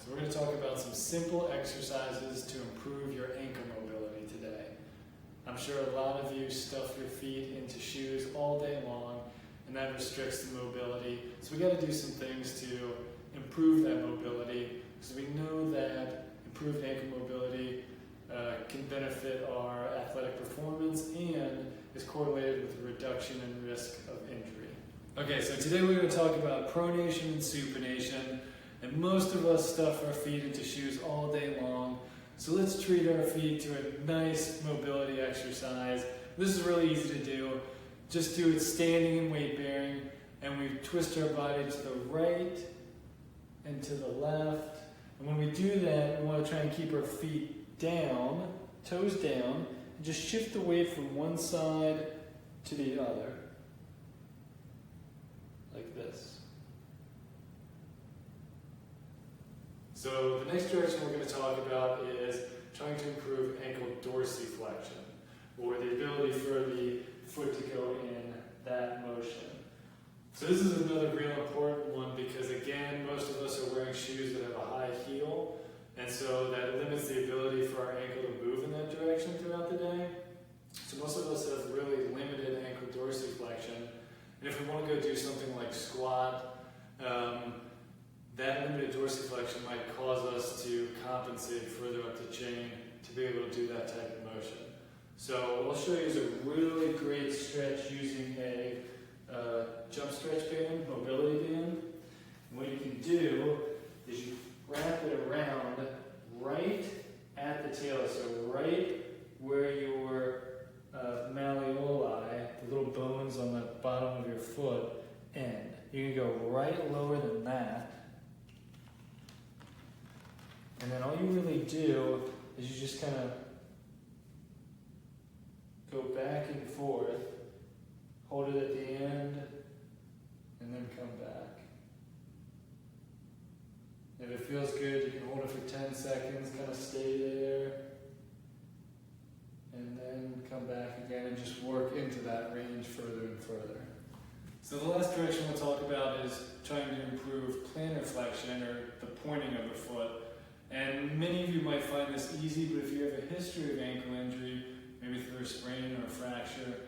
So we're going to talk about some simple exercises to improve your ankle mobility today. I'm sure a lot of you stuff your feet into shoes all day long, and that restricts the mobility. So we got to do some things to improve that mobility, because we know that improved ankle mobility can benefit our athletic performance and is correlated with a reduction in risk of injury. Okay, so today we're going to talk about pronation and supination, and most of us stuff our feet into shoes all day long. So let's treat our feet to a nice mobility exercise. This is really easy to do. Just do it standing in weight bearing, and we twist our body to the right and to the left. And when we do that, we want to try and keep our feet down, toes down, and just shift the weight from one side to the other, like this. So the next direction we're going to talk about is trying to improve ankle dorsiflexion, or the ability for the foot to go in that motion. So this is another real important one because, again, most of us are wearing shoes that have a high heel, and so that limits the ability for our ankle to move in that direction throughout the day. So most of us have really limited ankle dorsiflexion, and if we want to go do something like squat, that limited dorsiflexion might cause us to compensate further up the chain to be able to do that type of motion. So what I'll show you is a really great stretch using a jump stretch band, mobility band. And what you can do is you wrap it around right at the tail, so right where your malleoli, the little bones on the bottom of your foot, end. You can go right lower than that. And then all you really do is you just kind of go back and forth, hold it at the end, and then come back. If it feels good, you can hold it for 10 seconds, kind of stay there, and then come back again and just work into that range further and further. So the last direction we'll talk about is trying to improve plantarflexion, or the pointing of the foot. And many of you might find this easy, but if you have a history of ankle injury, maybe through a sprain or a fracture,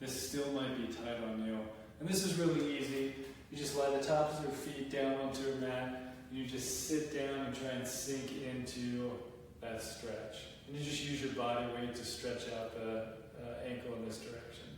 this still might be tight on you. And this is really easy. You just lie the tops of your feet down onto a mat, and you just sit down and try and sink into that stretch. And you just use your body weight to stretch out the ankle in this direction.